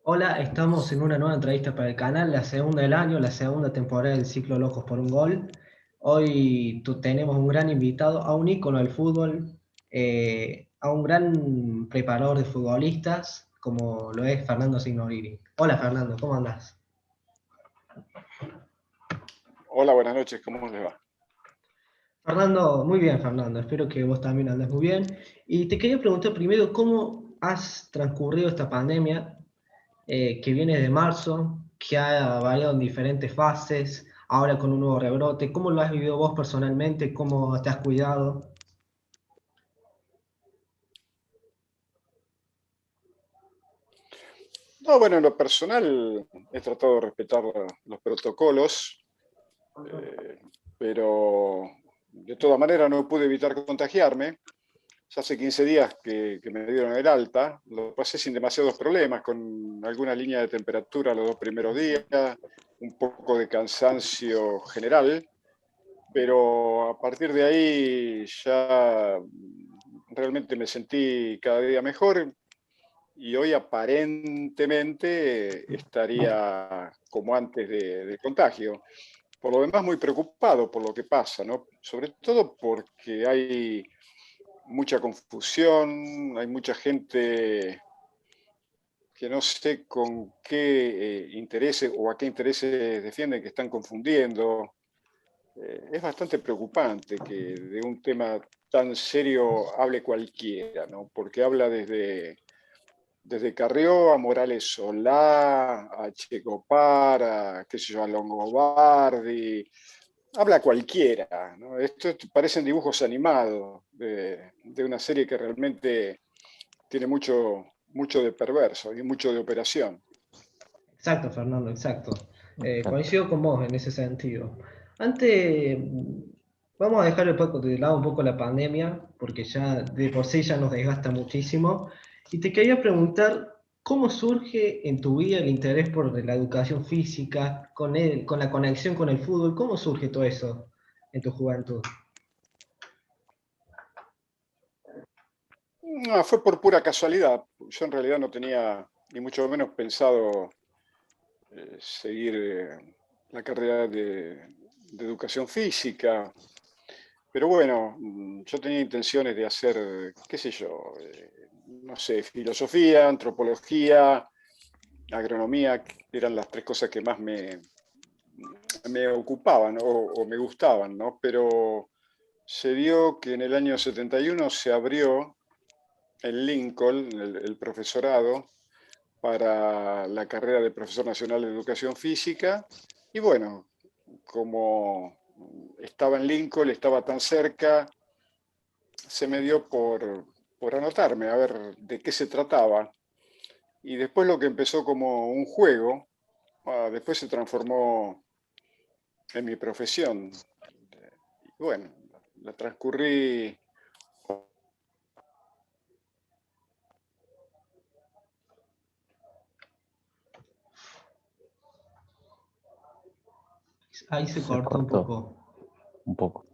Hola, estamos en una nueva entrevista para el canal, la segunda del año, la segunda temporada del ciclo Locos por un Gol. Hoy tenemos un gran invitado, a un ícono del fútbol, a un gran preparador de futbolistas, como lo es Fernando Signorini. Hola Fernando, ¿cómo andás? Hola, buenas noches, ¿cómo les va? Fernando, muy bien Fernando, espero que vos también andes muy bien. Y te quería preguntar primero, ¿cómo has transcurrido esta pandemia que viene de marzo, que ha variado en diferentes fases, ahora con un nuevo rebrote? ¿Cómo lo has vivido vos personalmente? ¿Cómo te has cuidado? No, bueno, en lo personal he tratado de respetar los protocolos, eh, pero de todas maneras no pude evitar contagiarme. Ya hace 15 días que me dieron el alta, lo pasé sin demasiados problemas, con alguna línea de temperatura los 2 primeros días, un poco de cansancio general, pero a partir de ahí ya realmente me sentí cada día mejor. Y hoy aparentemente estaría como antes del contagio. Por lo demás, muy preocupado por lo que pasa, ¿no? Sobre todo porque hay mucha confusión, hay mucha gente que no sé con qué intereses o a qué intereses defienden, que están confundiendo. Es bastante preocupante que de un tema tan serio hable cualquiera, ¿no? Porque habla desde Carrió a Morales Solá, a Checopar, a, qué sé yo, a Longobardi, habla cualquiera, ¿no? Esto parecen dibujos animados de una serie que realmente tiene mucho de perverso y mucho de operación. Exacto, Fernando, exacto. Exacto. Coincido con vos en ese sentido. Antes, vamos a dejar de lado un poco la pandemia, porque ya de por sí ya nos desgasta muchísimo. Y te quería preguntar, ¿cómo surge en tu vida el interés por la educación física, con la conexión con el fútbol? ¿Cómo surge todo eso en tu juventud? No, fue por pura casualidad. Yo en realidad no tenía ni mucho menos pensado seguir la carrera de educación física. Pero bueno, yo tenía intenciones de hacer, qué sé yo, no sé, filosofía, antropología, agronomía, que eran las tres cosas que más me ocupaban o me gustaban, ¿no? Pero se dio que en el año 71 se abrió en Lincoln el profesorado para la carrera de profesor nacional de educación física y bueno, como estaba en Lincoln, estaba tan cerca, se me dio por anotarme, a ver de qué se trataba. Y después lo que empezó como un juego, después se transformó en mi profesión. Y bueno, la transcurrí. Ahí se Se cortó un cortó poco. un poco.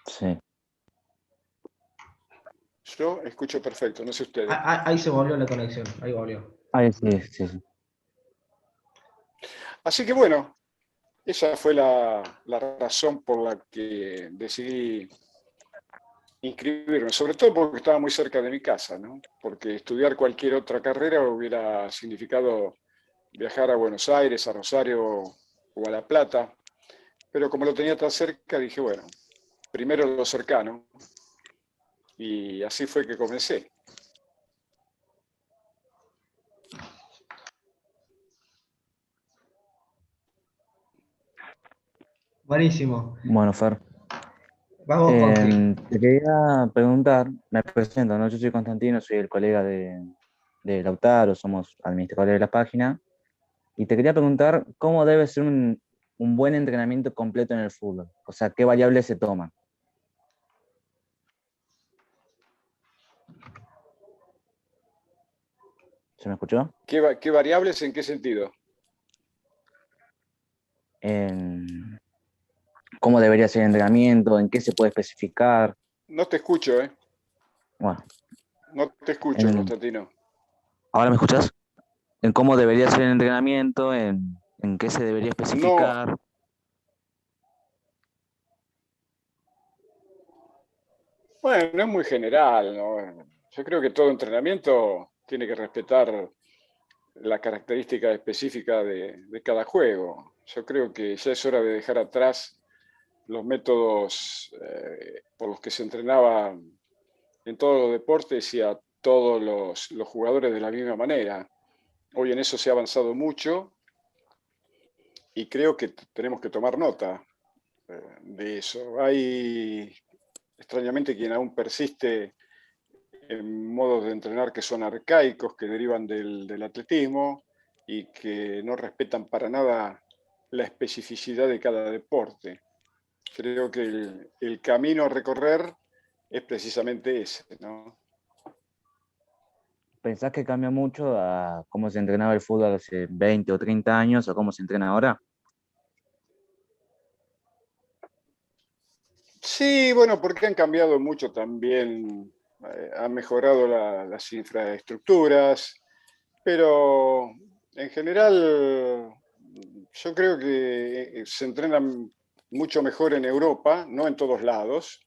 Sí. Yo escucho perfecto, no sé ustedes. Ahí se volvió la conexión, ahí volvió. Ahí sí, sí, sí. Así que bueno, esa fue la razón por la que decidí inscribirme, sobre todo porque estaba muy cerca de mi casa, ¿no? Porque estudiar cualquier otra carrera hubiera significado viajar a Buenos Aires, a Rosario o a La Plata, pero como lo tenía tan cerca, dije, bueno, primero lo cercano, y así fue que comencé. Buenísimo. Bueno, Fer, Vamos, Conti. te quería preguntar, me presento, ¿no? Yo soy Constantino, soy el colega de Lautaro, somos administradores de la página, y te quería preguntar cómo debe ser un buen entrenamiento completo en el fútbol. O sea, ¿qué variables se toman? ¿Se me escuchó? ¿Qué variables en qué sentido? En ¿Cómo debería ser el entrenamiento? ¿En qué se puede especificar? No te escucho, ¿eh? Bueno, No te escucho, en- Constantino. ¿ahora me escuchás? en cómo debería ser el entrenamiento, en qué se debería No, especificar. bueno, es muy general, ¿no? Yo creo que todo entrenamiento tiene que respetar la característica específica de cada juego. Yo creo que ya es hora de dejar atrás los métodos por los que se entrenaba en todos los deportes y a todos los jugadores de la misma manera. Hoy en eso se ha avanzado mucho y creo que tenemos que tomar nota de eso. Hay extrañamente quien aún persiste en modos de entrenar que son arcaicos, que derivan del atletismo y que no respetan para nada la especificidad de cada deporte. Creo que el camino a recorrer es precisamente ese, ¿no? ¿Pensás que cambia mucho a cómo se entrenaba el fútbol hace 20 o 30 años a cómo se entrena ahora? Sí, bueno, porque han cambiado mucho también, han mejorado las infraestructuras, pero en general yo creo que se entrenan mucho mejor en Europa, no en todos lados,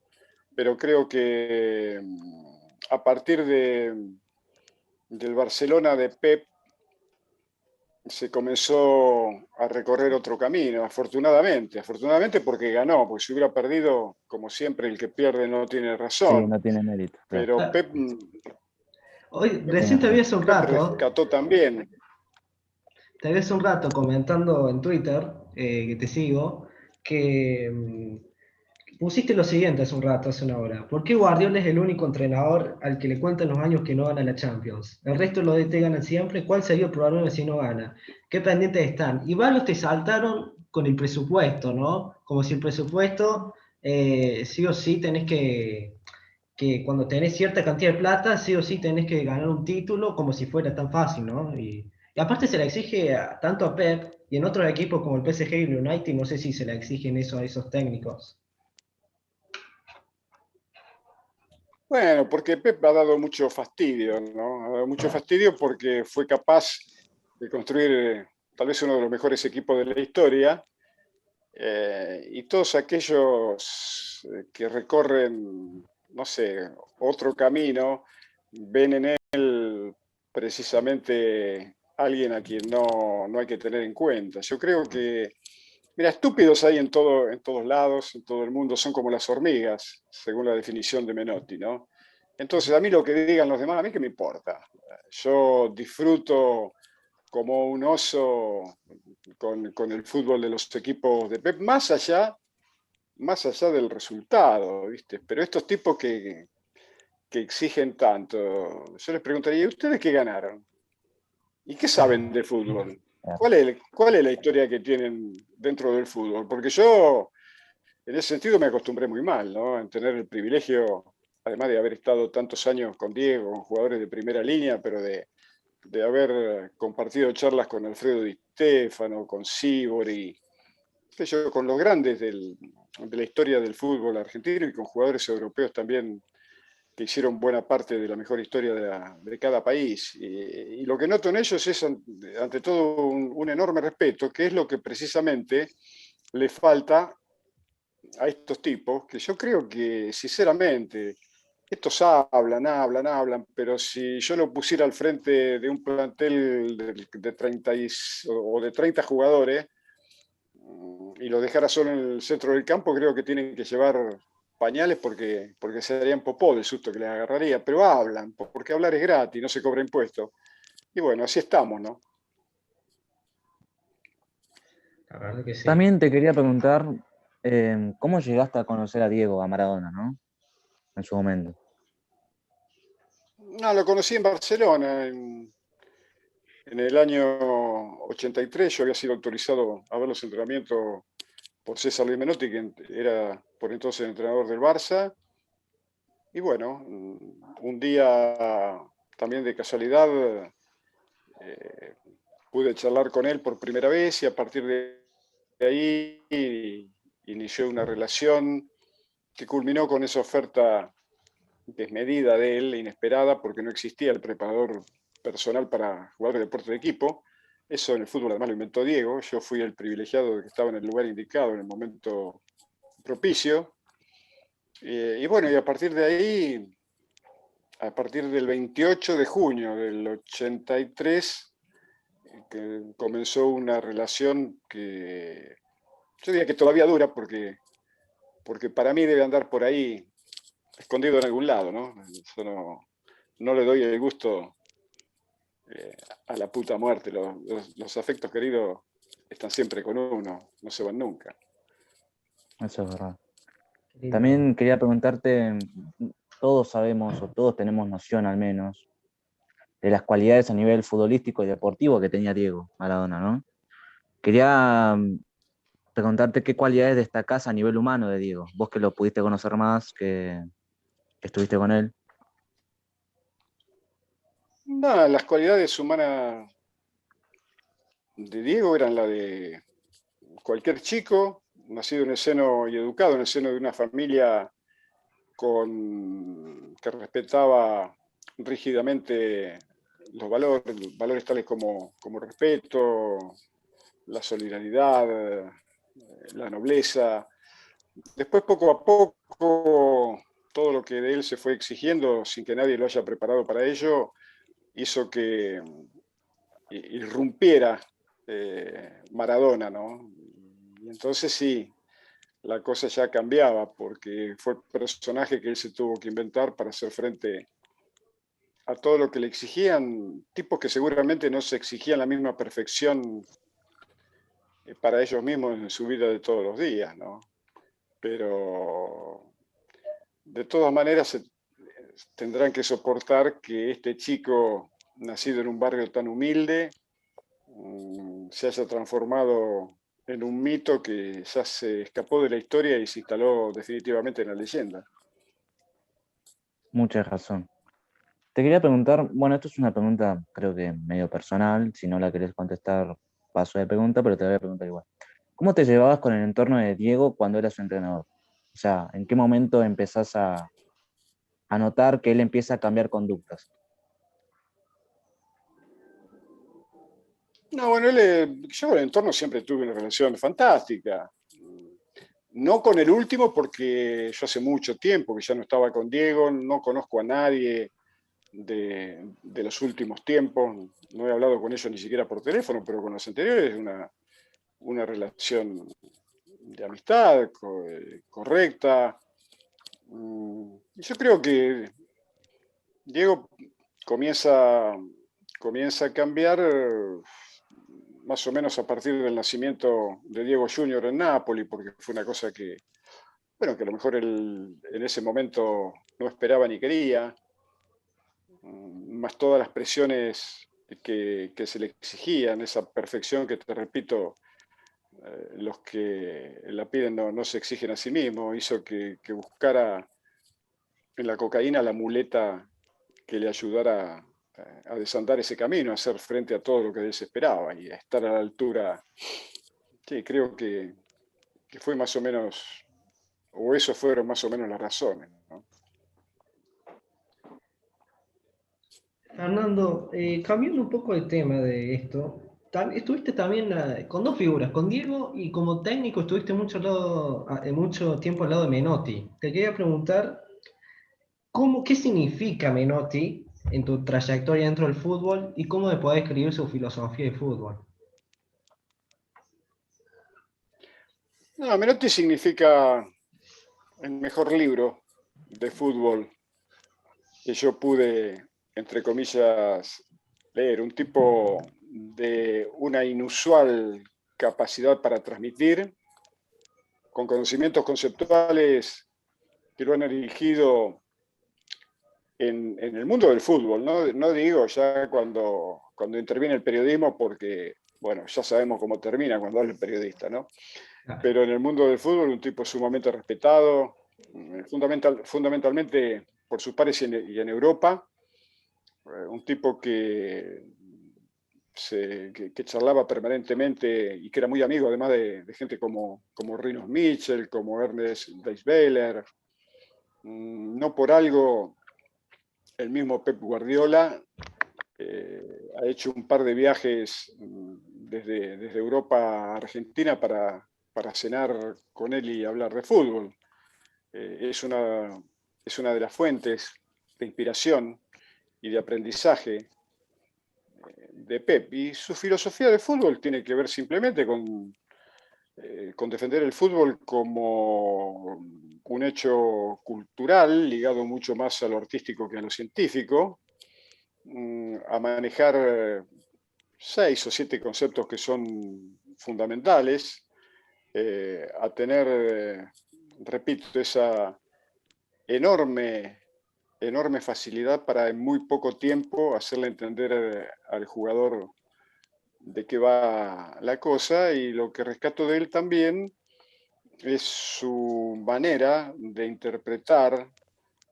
pero creo que a partir del Barcelona de Pep se comenzó a recorrer otro camino, afortunadamente porque ganó, porque si hubiera perdido, como siempre, el que pierde no tiene Sí, razón, no tiene mérito, claro. pero Ah, Pep, hoy, Pep, recién Tiene te vi razón. hace un Pep rato, rescató también. te vi hace un rato comentando en Twitter, que te sigo, que pusiste lo siguiente hace un rato, hace una hora. ¿Por qué Guardiola es el único entrenador al que le cuentan los años que no gana la Champions? El resto de los DT ganan siempre. ¿Cuál sería el problema si no gana? ¿Qué pendientes están? Y varios te saltaron con el presupuesto, ¿no? Como si el presupuesto, sí o sí tenés que cuando tenés cierta cantidad de plata, sí o sí tenés que ganar un título como si fuera tan fácil, ¿no? Y aparte se le exige tanto a Pep y en otros equipos como el PSG y el United, no sé si se le exigen eso a esos técnicos. Bueno, porque Pep ha dado mucho fastidio, ¿no? Ha dado mucho fastidio porque fue capaz de construir tal vez uno de los mejores equipos de la historia, y todos aquellos que recorren, no sé, otro camino, ven en él precisamente alguien a quien no hay que tener en cuenta. Yo creo que, mira, estúpidos hay en todos lados, en todo el mundo, son como las hormigas, según la definición de Menotti, ¿no? Entonces, a mí lo que digan los demás, a mí qué me importa. Yo disfruto como un oso con el fútbol de los equipos de Pep, más allá del resultado, ¿viste? Pero estos tipos que exigen tanto, yo les preguntaría, ¿y ustedes qué ganaron? ¿Y qué saben de fútbol? Claro. ¿Cuál es la historia que tienen dentro del fútbol? Porque yo, en ese sentido, me acostumbré muy mal, ¿no? En tener el privilegio, además de haber estado tantos años con Diego, con jugadores de primera línea, pero de haber compartido charlas con Alfredo Di Stefano, con Sibori, con los grandes de la historia del fútbol argentino y con jugadores europeos también que hicieron buena parte de la mejor historia de cada país. Y lo que noto en ellos es, ante todo, un enorme respeto, que es lo que precisamente le falta a estos tipos, que yo creo que, sinceramente, estos hablan, pero si yo lo pusiera al frente de un plantel de 30 o de 30 jugadores y lo dejara solo en el centro del campo, creo que tienen que llevar pañales porque se darían popó del susto que les agarraría, pero hablan, porque hablar es gratis, no se cobra impuesto. Y bueno, así estamos, ¿no? La verdad que sí. También te quería preguntar, ¿cómo llegaste a conocer a Diego, a Maradona, ¿no? En su momento. No, lo conocí en Barcelona en el año 83. Yo había sido autorizado a ver los entrenamientos por César Luis Menotti, que era por entonces el entrenador del Barça. Y bueno, un día también de casualidad eh, pude charlar con él por primera vez y a partir de ahí inició una relación que culminó con esa oferta desmedida de él, inesperada, porque no existía el preparador personal para jugar el deporte de equipo. Eso en el fútbol además lo inventó Diego. Yo fui el privilegiado de que estaba en el lugar indicado en el momento propicio. Y bueno, y a partir de ahí, a partir del 28 de junio del 83, que comenzó una relación que yo diría que todavía dura porque para mí debe andar por ahí escondido en algún lado, ¿no? Yo no le doy el gusto a la puta muerte. Los afectos queridos están siempre con uno, no se van nunca. Eso es verdad. Lindo. También quería preguntarte, todos sabemos o todos tenemos noción al menos de las cualidades a nivel futbolístico y deportivo que tenía Diego Maradona, ¿no? Quería preguntarte qué cualidades destacás a nivel humano de Diego, vos que lo pudiste conocer más, que estuviste con él. Nada, las cualidades humanas de Diego eran la de cualquier chico, nacido en el seno y educado en el seno de una familia que respetaba rígidamente los valores tales como respeto, la solidaridad, la nobleza. Después, poco a poco, todo lo que de él se fue exigiendo, sin que nadie lo haya preparado para ello, hizo que irrumpiera Maradona, ¿no? Y entonces sí, la cosa ya cambiaba, porque fue el personaje que él se tuvo que inventar para hacer frente a todo lo que le exigían, tipos que seguramente no se exigían la misma perfección para ellos mismos en su vida de todos los días, ¿no? Pero de todas maneras tendrán que soportar que este chico, nacido en un barrio tan humilde, se haya transformado en un mito que ya se escapó de la historia y se instaló definitivamente en la leyenda. Mucha razón. Te quería preguntar, bueno, esto es una pregunta creo que medio personal, si no la querés contestar, paso de pregunta, pero te la voy a preguntar igual. ¿Cómo te llevabas con el entorno de Diego cuando eras su entrenador? O sea, ¿en qué momento empezás a notar que él empieza a cambiar conductas? No, bueno, yo con el entorno siempre tuve una relación fantástica. No con el último, porque yo hace mucho tiempo que ya no estaba con Diego, no conozco a nadie de los últimos tiempos, no he hablado con ellos ni siquiera por teléfono, pero con los anteriores una relación de amistad correcta. Yo creo que Diego comienza a cambiar más o menos a partir del nacimiento de Diego Junior en Nápoles, porque fue una cosa que, bueno, que a lo mejor él en ese momento no esperaba ni quería, más todas las presiones que se le exigían, esa perfección que, te repito, los que la piden no se exigen a sí mismos, hizo que buscara en la cocaína la muleta que le ayudara a desandar ese camino, a hacer frente a todo lo que desesperaba y a estar a la altura. Sí, creo que fue más o menos, o eso fueron más o menos las razones, ¿no? Fernando, cambiando un poco el tema de esto, estuviste también con dos figuras, con Diego y como técnico estuviste mucho tiempo al lado de Menotti. Te quería preguntar, ¿qué significa Menotti en tu trayectoria dentro del fútbol y cómo me podés escribir su filosofía de fútbol? No, Menotti significa el mejor libro de fútbol que yo pude, entre comillas, leer. Un tipo de una inusual capacidad para transmitir, con conocimientos conceptuales que lo han erigido en el mundo del fútbol. No digo ya cuando interviene el periodismo, porque, bueno, ya sabemos cómo termina cuando habla el periodista, ¿no? Pero en el mundo del fútbol, un tipo sumamente respetado, fundamentalmente por sus pares y en Europa, un tipo que charlaba permanentemente y que era muy amigo además de gente como Rinus Michel, como Ernest Weisweiler. No por algo el mismo Pep Guardiola ha hecho un par de viajes desde Europa a Argentina para cenar con él y hablar de fútbol. Es una de las fuentes de inspiración y de aprendizaje de Pep. Y su filosofía de fútbol tiene que ver simplemente con defender el fútbol como un hecho cultural, ligado mucho más a lo artístico que a lo científico, a manejar 6 o 7 conceptos que son fundamentales, a tener, repito, esa enorme facilidad para en muy poco tiempo hacerle entender al jugador de qué va la cosa, y lo que rescato de él también es su manera de interpretar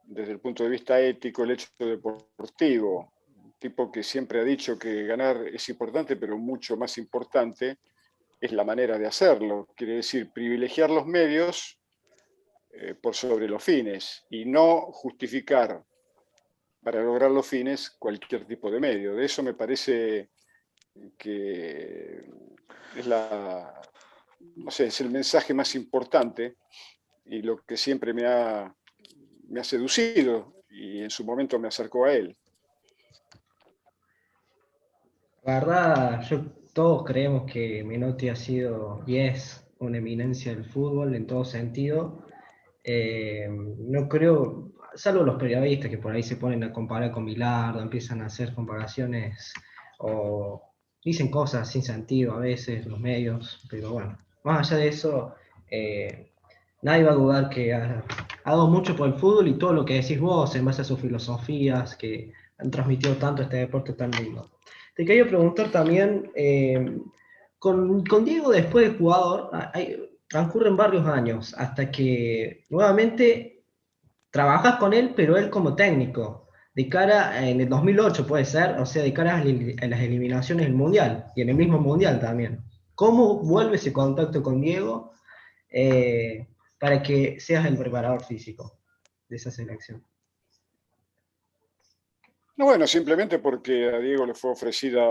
desde el punto de vista ético el hecho deportivo. Un tipo que siempre ha dicho que ganar es importante, pero mucho más importante es la manera de hacerlo. Quiere decir, privilegiar los medios por sobre los fines y no justificar para lograr los fines cualquier tipo de medio. De eso me parece que es no sé, es el mensaje más importante y lo que siempre me ha seducido y en su momento me acercó a él. La verdad, todos creemos que Menotti ha sido y es una eminencia del fútbol en todo sentido. No creo, salvo los periodistas que por ahí se ponen a comparar con Bilardo, empiezan a hacer comparaciones o dicen cosas sin sentido a veces, los medios, pero bueno, más allá de eso, nadie va a dudar que ha dado mucho por el fútbol y todo lo que decís vos en base a sus filosofías que han transmitido tanto este deporte tan lindo. Te quería preguntar también, con Diego después de jugador, transcurren varios años hasta que nuevamente trabajas con él, pero él como técnico, de cara en el 2008 puede ser, o sea, de cara a las eliminaciones del Mundial y en el mismo Mundial también. ¿Cómo vuelve ese contacto con Diego para que seas el preparador físico de esa selección? No, bueno, simplemente porque a Diego le fue ofrecida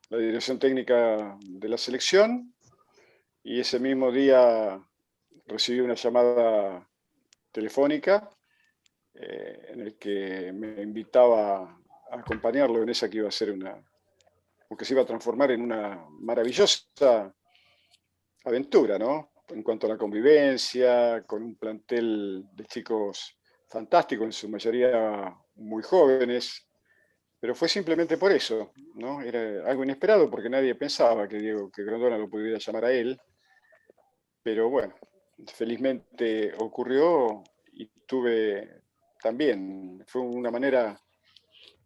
la dirección técnica de la selección y ese mismo día recibí una llamada telefónica en el que me invitaba a acompañarlo en esa que iba a ser porque se iba a transformar en una maravillosa aventura, ¿no? En cuanto a la convivencia, con un plantel de chicos fantásticos, en su mayoría muy jóvenes, pero fue simplemente por eso, ¿no? Era algo inesperado porque nadie pensaba que Grondona lo pudiera llamar a él, pero bueno, felizmente ocurrió y fue una manera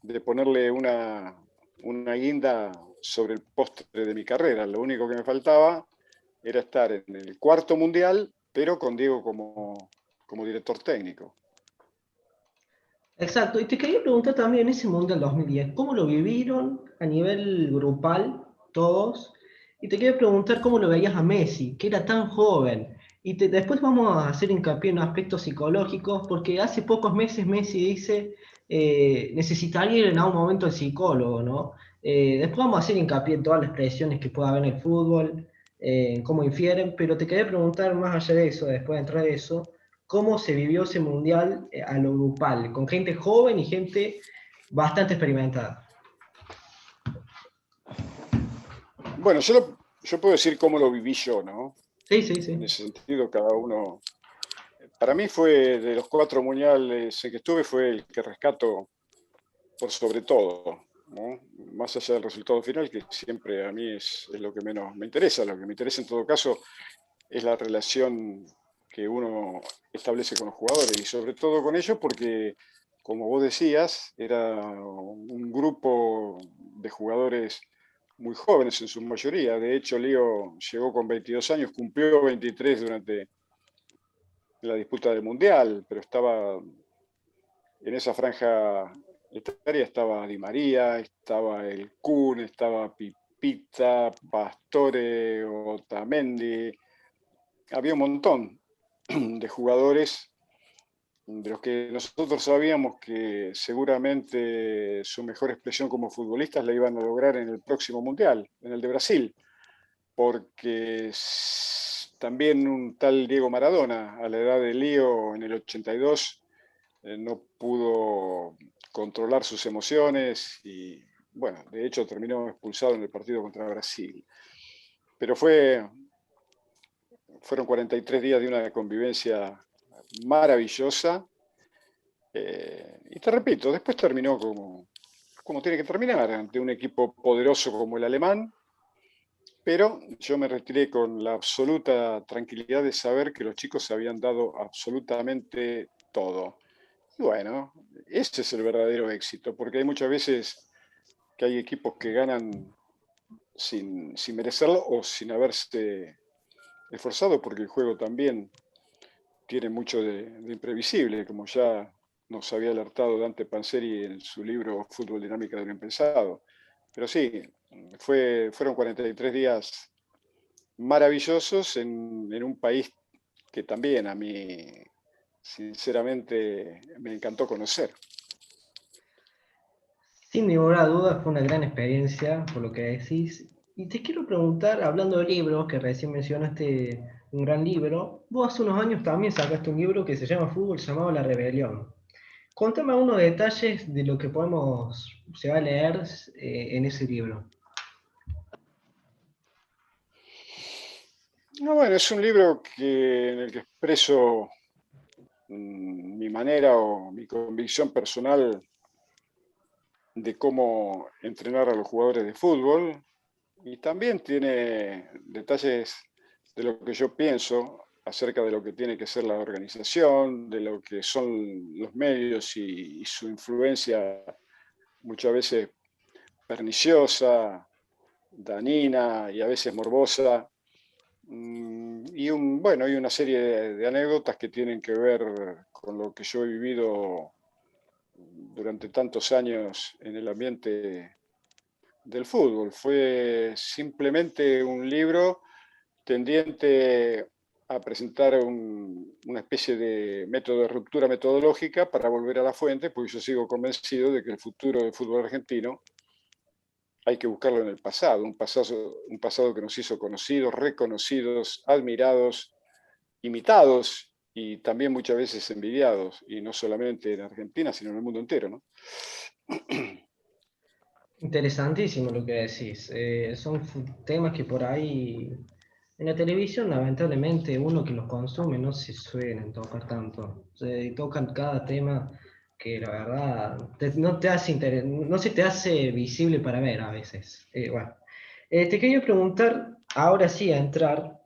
de ponerle una guinda sobre el postre de mi carrera. Lo único que me faltaba era estar en el cuarto mundial, pero con Diego como director técnico. Exacto, y te quería preguntar también ese Mundial 2010, ¿cómo lo vivieron a nivel grupal todos? Y te quería preguntar cómo lo veías a Messi, que era tan joven. Y después vamos a hacer hincapié en aspectos psicológicos, porque hace pocos meses Messi dice, necesitaría ir en algún momento al psicólogo, ¿no? Después vamos a hacer hincapié en todas las presiones que pueda haber en el fútbol, en cómo infieren, pero te quería preguntar más allá de eso, después de entrar de eso, cómo se vivió ese mundial a lo grupal, con gente joven y gente bastante experimentada. Bueno, yo puedo decir cómo lo viví yo, ¿no? Sí, sí, sí. En ese sentido, cada uno. Para mí fue, de los 4 mundiales en que estuve, fue el que rescato por sobre todo, ¿no? Más allá del resultado final, que siempre a mí es lo que menos me interesa. Lo que me interesa en todo caso es la relación que uno establece con los jugadores y sobre todo con ellos porque, como vos decías, era un grupo de jugadores muy jóvenes en su mayoría. De hecho, Lío llegó con 22 años, cumplió 23 durante la disputa del Mundial, pero estaba en esa franja etaria, estaba Di María, estaba el Kun, estaba Pipita, Pastore, Otamendi. Había un montón de jugadores de los que nosotros sabíamos que seguramente su mejor expresión como futbolistas la iban a lograr en el próximo Mundial, en el de Brasil, porque también un tal Diego Maradona, a la edad de Lío en el 82, no pudo controlar sus emociones y, bueno, de hecho terminó expulsado en el partido contra Brasil. Pero fueron 43 días de una convivencia maravillosa. Y te repito, después terminó como tiene que terminar, ante un equipo poderoso como el alemán, pero yo me retiré con la absoluta tranquilidad de saber que los chicos se habían dado absolutamente todo. Y bueno, ese es el verdadero éxito, porque hay muchas veces que hay equipos que ganan sin merecerlo o sin haberse esforzado, porque el juego también tiene mucho de imprevisible, como ya nos había alertado Dante Panzeri en su libro Fútbol Dinámica de lo Impensado. Pero sí, fueron 43 días maravillosos en un país que también a mí, sinceramente, me encantó conocer. Sin ninguna duda fue una gran experiencia, por lo que decís. Y te quiero preguntar, hablando de libros, que recién mencionaste un gran libro, vos hace unos años también sacaste un libro que se llama Fútbol, llamado La Rebelión. Contame algunos detalles de lo que se va a leer en ese libro. No, bueno, es un libro en el que expreso mi manera o mi convicción personal de cómo entrenar a los jugadores de fútbol, y también tiene detalles de lo que yo pienso acerca de lo que tiene que ser la organización, de lo que son los medios y su influencia muchas veces perniciosa, dañina y a veces morbosa. Y una serie de anécdotas que tienen que ver con lo que yo he vivido durante tantos años en el ambiente del fútbol. Fue simplemente un libro tendiente a presentar una especie de método de ruptura metodológica para volver a la fuente, porque yo sigo convencido de que el futuro del fútbol argentino hay que buscarlo en el pasado, un pasado que nos hizo conocidos, reconocidos, admirados, imitados y también muchas veces envidiados, y no solamente en Argentina, sino en el mundo entero, ¿no? Interesantísimo lo que decís. Son temas que por ahí en la televisión, lamentablemente, uno que los consume no se suelen tocar tanto. Se tocan cada tema que la verdad no te hace no se te hace visible para ver a veces. Bueno, te quería preguntar, ahora sí, a entrar,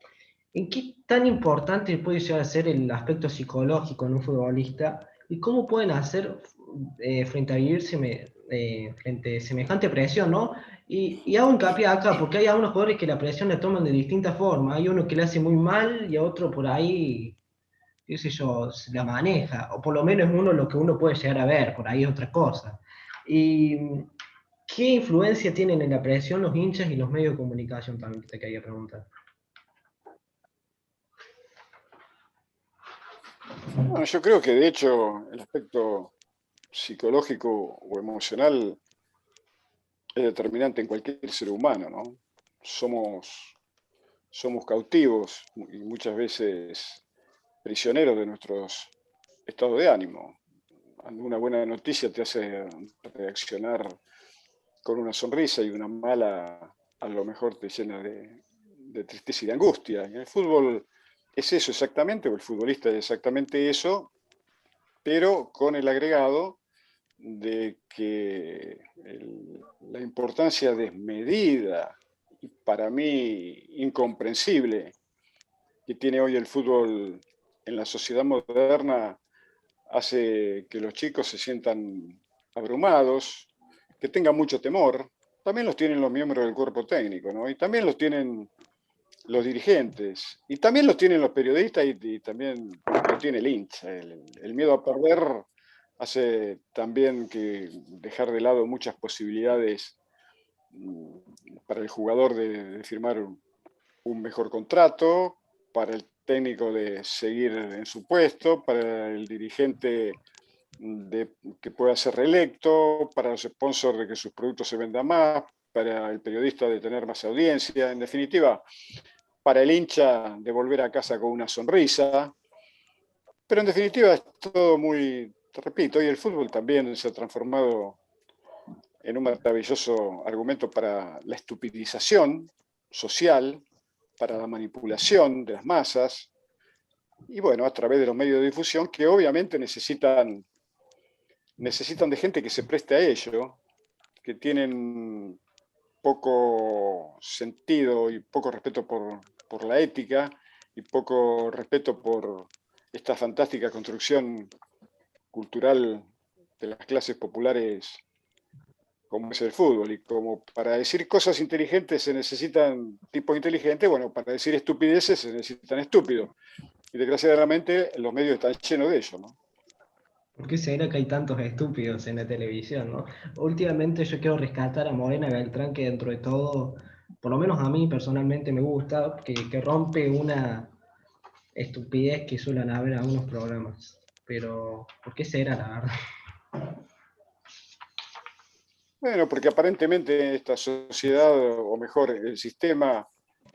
¿en qué tan importante puede llegar a ser el aspecto psicológico en un futbolista y cómo pueden hacer frente a frente a semejante presión, ¿no? Y hago hincapié acá, porque hay algunos jugadores que la presión la toman de distintas formas. Hay uno que le hace muy mal y a otro por ahí, qué sé yo, se la maneja. O por lo menos es uno lo que uno puede llegar a ver, por ahí es otra cosa. ¿Y qué influencia tienen en la presión los hinchas y los medios de comunicación también? Te quería preguntar. Bueno, yo creo que de hecho el aspecto psicológico o emocional es determinante en cualquier ser humano, ¿no? Somos cautivos y muchas veces prisioneros de nuestros estados de ánimo. Una buena noticia te hace reaccionar con una sonrisa y una mala a lo mejor te llena de tristeza y de angustia. Y el fútbol es eso exactamente, o el futbolista es exactamente eso, pero con el agregado de que la importancia desmedida y para mí incomprensible que tiene hoy el fútbol en la sociedad moderna hace que los chicos se sientan abrumados, que tengan mucho temor. También los tienen los miembros del cuerpo técnico, ¿no? Y también los tienen los dirigentes, y también los tienen los periodistas y también lo tiene el hincha. El miedo a perder hace también que dejar de lado muchas posibilidades para el jugador de firmar un mejor contrato, para el técnico de seguir en su puesto, para el dirigente que pueda ser reelecto, para los sponsors de que sus productos se vendan más, para el periodista de tener más audiencia, en definitiva, para el hincha de volver a casa con una sonrisa. Pero en definitiva es todo muy, te repito, hoy el fútbol también se ha transformado en un maravilloso argumento para la estupidización social, para la manipulación de las masas, y bueno, a través de los medios de difusión que obviamente necesitan de gente que se preste a ello, que tienen poco sentido y poco respeto por la ética y poco respeto por esta fantástica construcción cultural de las clases populares como es el fútbol. Y como para decir cosas inteligentes se necesitan tipos inteligentes, bueno, para decir estupideces se necesitan estúpidos. Y desgraciadamente los medios están llenos de ello, ¿no? ¿Por qué será que hay tantos estúpidos en la televisión, no? Últimamente yo quiero rescatar a Morena Beltrán, que dentro de todo, por lo menos a mí personalmente me gusta, que rompe una estupidez que suelen haber en algunos programas. Pero, ¿por qué será, la verdad? Bueno, porque aparentemente esta sociedad, o mejor, el sistema,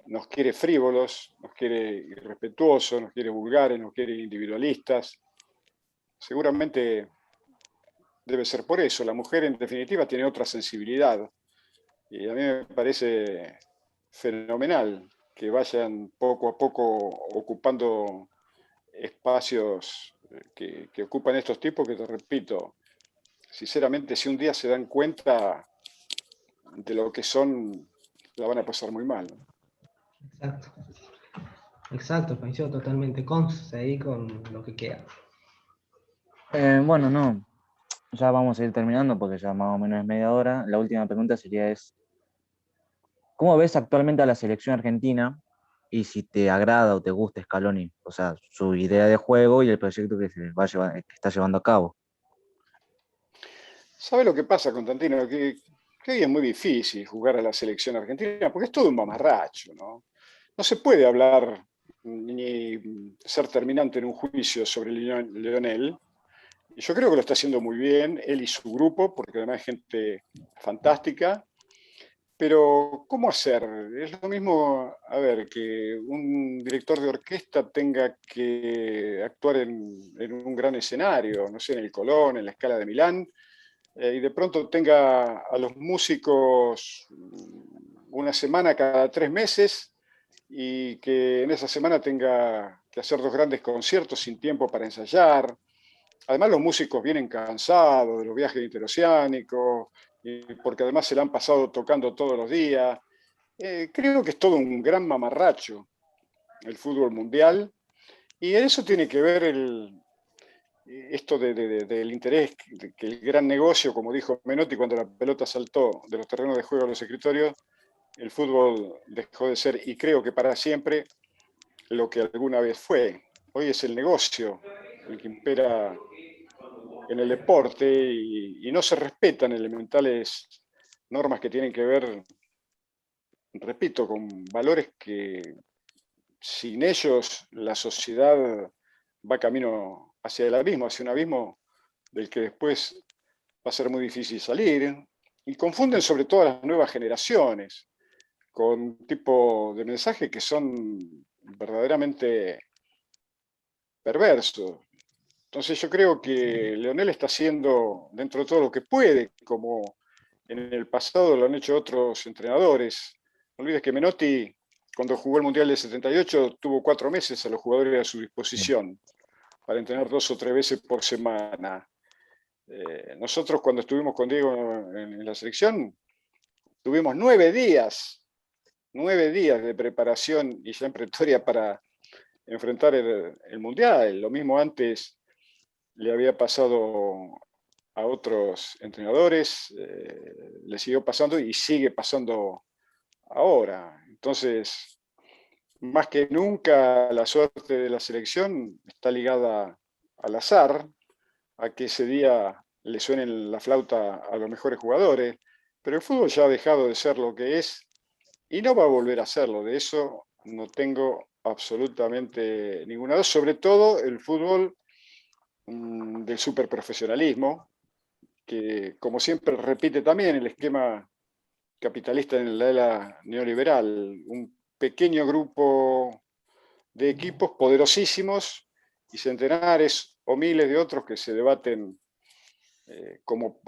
nos quiere frívolos, nos quiere irrespetuosos, nos quiere vulgares, nos quiere individualistas. Seguramente debe ser por eso. La mujer, en definitiva, tiene otra sensibilidad. Y a mí me parece fenomenal que vayan poco a poco ocupando espacios que ocupan estos tipos, que te repito, sinceramente, si un día se dan cuenta de lo que son, la van a pasar muy mal. Exacto. Exacto, coincido totalmente con ahí con lo que queda. Bueno, no, ya vamos a ir terminando porque ya más o menos es media hora. La última pregunta sería ¿cómo ves actualmente a la selección argentina y si te agrada o te gusta Scaloni? O sea, su idea de juego y el proyecto que está llevando a cabo. ¿Sabe lo que pasa, Constantino? Que hoy es muy difícil jugar a la selección argentina porque es todo un mamarracho, ¿no? No se puede hablar ni ser terminante en un juicio sobre Lionel. Y yo creo que lo está haciendo muy bien, él y su grupo, porque además es gente fantástica. Pero, ¿cómo hacer? Es lo mismo, a ver, que un director de orquesta tenga que actuar en un gran escenario, no sé, en el Colón, en la Scala de Milán, y de pronto tenga a los músicos una semana cada 3 meses y que en esa semana tenga que hacer 2 grandes conciertos sin tiempo para ensayar. Además, los músicos vienen cansados de los viajes interoceánicos, porque además se la han pasado tocando todos los días. Creo que es todo un gran mamarracho el fútbol mundial, y en eso tiene que ver esto del interés, que el gran negocio, como dijo Menotti cuando la pelota saltó de los terrenos de juego a los escritorios, el fútbol dejó de ser, y creo que para siempre, lo que alguna vez fue. Hoy es el negocio el que impera en el deporte y no se respetan elementales normas que tienen que ver, repito, con valores que sin ellos la sociedad va camino hacia el abismo, hacia un abismo del que después va a ser muy difícil salir. Y confunden sobre todo a las nuevas generaciones con tipo de mensajes que son verdaderamente perversos. Entonces yo creo que Leonel está haciendo dentro de todo lo que puede, como en el pasado lo han hecho otros entrenadores. No olvides que Menotti, cuando jugó el Mundial del 78, tuvo 4 meses a los jugadores a su disposición para entrenar 2 o 3 veces por semana. Nosotros cuando estuvimos con Diego en la selección, tuvimos 9 días de preparación y ya en pretoria para enfrentar el Mundial. Lo mismo antes le había pasado a otros entrenadores, le siguió pasando y sigue pasando ahora. Entonces, más que nunca, la suerte de la selección está ligada al azar, a que ese día le suene la flauta a los mejores jugadores, pero el fútbol ya ha dejado de ser lo que es y no va a volver a serlo. De eso no tengo absolutamente ninguna duda, sobre todo el fútbol del superprofesionalismo, que como siempre repite también el esquema capitalista en la era neoliberal, un pequeño grupo de equipos poderosísimos y centenares o miles de otros que se debaten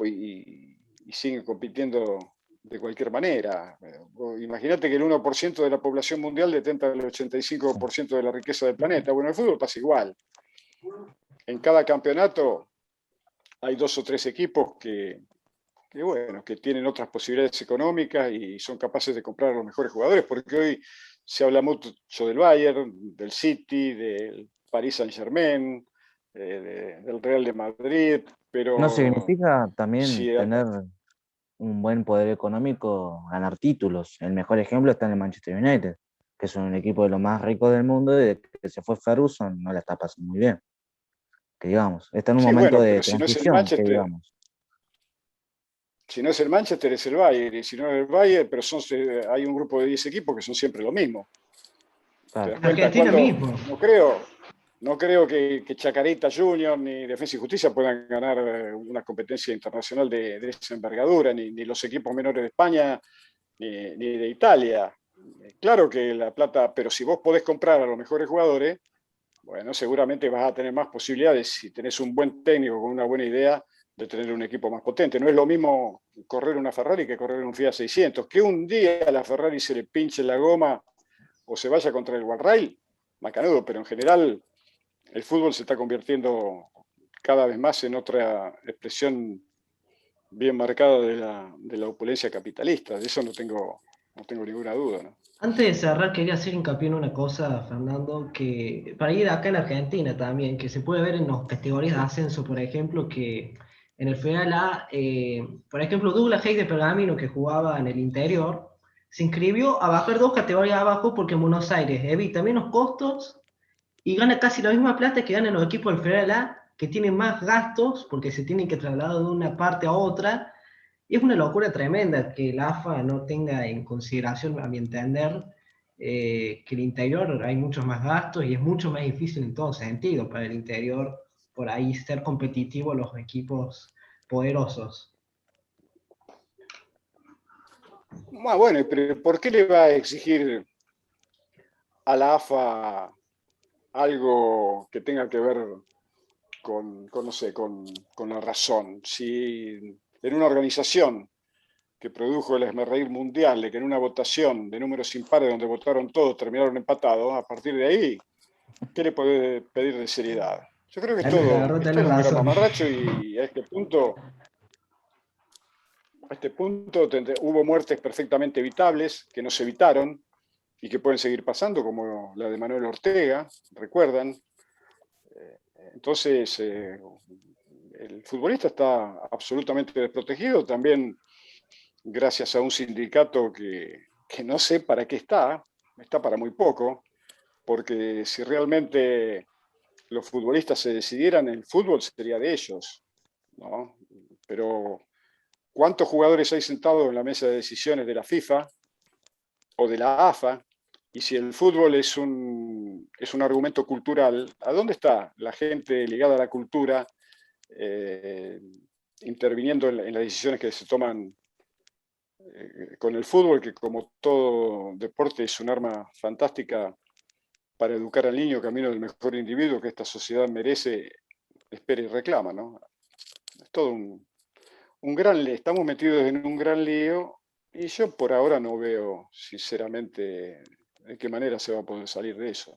y siguen compitiendo de cualquier manera. Imagínate que el 1% de la población mundial detenta el 85% de la riqueza del planeta. Bueno, el fútbol pasa igual. En cada campeonato hay 2 o 3 equipos bueno, que tienen otras posibilidades económicas y son capaces de comprar a los mejores jugadores, porque hoy se habla mucho del Bayern, del City, del Paris Saint-Germain, del Real de Madrid, ¿No pero significa también si tener un buen poder económico, ganar títulos? El mejor ejemplo está en el Manchester United, que es un equipo de los más ricos del mundo y desde que se fue Ferguson no la está pasando muy bien, que digamos. Está en un sí, momento bueno, de pero si no es el transición, que Manchester, digamos. si no es el Manchester es el Bayern, y si no es el Bayern, pero hay un grupo de 10 equipos que son siempre lo mismo. ¿Te Claro. das En cuenta Argentina cuando mismo. no creo que Chacarita Junior ni Defensa y Justicia puedan ganar una competencia internacional de esa envergadura, ni los equipos menores de España, ni de Italia? Claro que la plata, pero si vos podés comprar a los mejores jugadores, bueno, seguramente vas a tener más posibilidades, si tenés un buen técnico con una buena idea, de tener un equipo más potente. No es lo mismo correr una Ferrari que correr un Fiat 600. Que un día a la Ferrari se le pinche la goma o se vaya contra el guardrail, macanudo, pero en general el fútbol se está convirtiendo cada vez más en otra expresión bien marcada de la opulencia capitalista. De eso no tengo ninguna duda, ¿no? Antes de cerrar, quería hacer hincapié en una cosa, Fernando, que para ir acá en Argentina también, que se puede ver en las categorías de ascenso, por ejemplo, que en el Federal A, por ejemplo, Douglas Hayes de Pergamino, que jugaba en el interior, se inscribió a bajar 2 categorías abajo porque en Buenos Aires evita menos costos y gana casi la misma plata que ganan los equipos del Federal A, que tienen más gastos porque se tienen que trasladar de una parte a otra. Y es una locura tremenda que la AFA no tenga en consideración, a mi entender, que el interior hay muchos más gastos y es mucho más difícil en todo sentido para el interior por ahí ser competitivo los equipos poderosos. Bueno, pero ¿por qué le va a exigir a la AFA algo que tenga que ver no sé, con la razón? Si en una organización que produjo el Esmerreír Mundial, de que en una votación de números impares donde votaron todos terminaron empatados, a partir de ahí, ¿qué le puede pedir de seriedad? Yo creo que La verdad es tenés todo un gran razón. mamarracho y a este punto hubo muertes perfectamente evitables que no se evitaron y que pueden seguir pasando, como la de Manuel Ortega, recuerdan. Entonces, el futbolista está absolutamente desprotegido, también gracias a un sindicato que no sé para qué está para muy poco, porque si realmente los futbolistas se decidieran, el fútbol sería de ellos, ¿no? Pero ¿cuántos jugadores hay sentados en la mesa de decisiones de la FIFA o de la AFA? Y si el fútbol es un argumento cultural, ¿a dónde está la gente ligada a la cultura eh, interviniendo en las decisiones que se toman con el fútbol, que como todo deporte es un arma fantástica para educar al niño camino del mejor individuo que esta sociedad merece, espera y reclama, ¿no? Es todo un gran lío. Estamos metidos en un gran lío y yo por ahora no veo, sinceramente, de qué manera se va a poder salir de eso.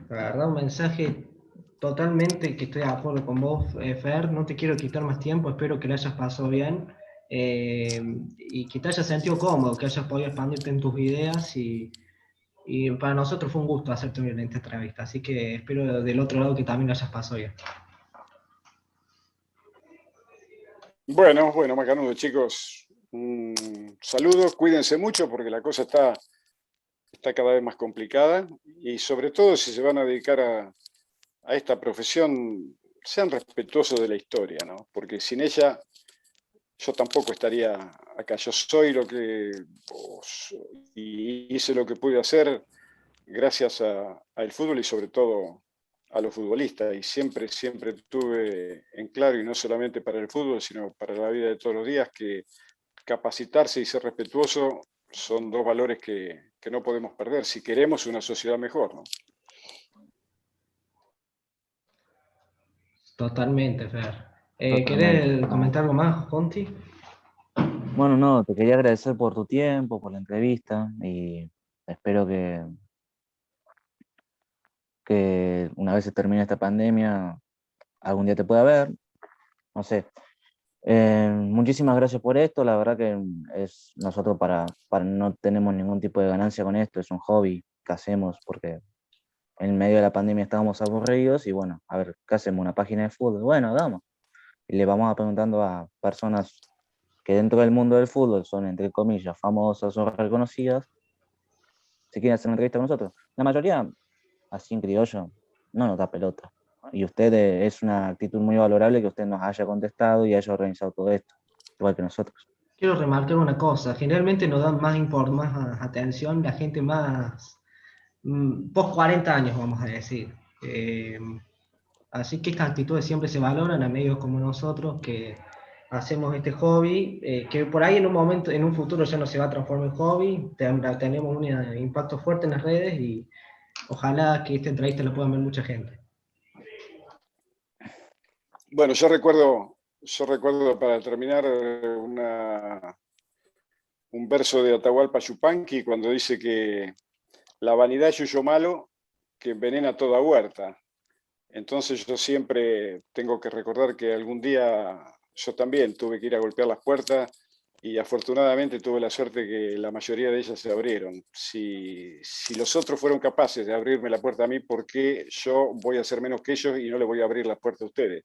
La verdad, un mensaje totalmente que estoy de acuerdo con vos, Fer. No te quiero quitar más tiempo, espero que lo hayas pasado bien y que te hayas sentido cómodo, que hayas podido expandirte en tus ideas y para nosotros fue un gusto hacerte una entrevista, así que espero del otro lado que también lo hayas pasado bien. Bueno, Macanudo, chicos, un saludo, cuídense mucho porque la cosa está cada vez más complicada y sobre todo si se van a dedicar a esta profesión, sean respetuosos de la historia, ¿no? Porque sin ella yo tampoco estaría acá. Yo soy lo que, y hice lo que pude hacer gracias al fútbol y sobre todo a los futbolistas. Y siempre, siempre tuve en claro, y no solamente para el fútbol, sino para la vida de todos los días, que capacitarse y ser respetuoso son dos valores que no podemos perder si queremos una sociedad mejor, ¿no? Totalmente, Fer. Totalmente. ¿Querés No. comentar algo más, Conti? Bueno, no, te quería agradecer por tu tiempo, por la entrevista y espero que una vez se termine esta pandemia, algún día te pueda ver, no sé. Muchísimas gracias por esto, la verdad que es nosotros no tenemos ningún tipo de ganancia con esto, es un hobby que hacemos porque en medio de la pandemia estábamos aburridos y bueno, a ver, ¿qué hacemos? Una página de fútbol, bueno, hagamos. Y le vamos preguntando a personas que dentro del mundo del fútbol son, entre comillas, famosas o reconocidas, si quieren hacer una entrevista con nosotros. La mayoría, así en criollo, no nos da pelota. Y usted es una actitud muy valorable que usted nos haya contestado y haya organizado todo esto, igual que nosotros. Quiero remarcar una cosa. Generalmente nos dan más atención la gente más post 40 años, vamos a decir. Así que estas actitudes siempre se valoran a medios como nosotros que hacemos este hobby, que por ahí en un momento, en un futuro ya no se va a transformar en hobby, tenemos un impacto fuerte en las redes y ojalá que esta entrevista la puedan ver mucha gente. Bueno, yo recuerdo para terminar un verso de Atahualpa Yupanqui cuando dice que la vanidad es yuyo malo que envenena toda huerta. Entonces yo siempre tengo que recordar que algún día yo también tuve que ir a golpear las puertas y afortunadamente tuve la suerte que la mayoría de ellas se abrieron. Si los otros fueron capaces de abrirme la puerta a mí, ¿por qué yo voy a ser menos que ellos y no les voy a abrir las puertas a ustedes?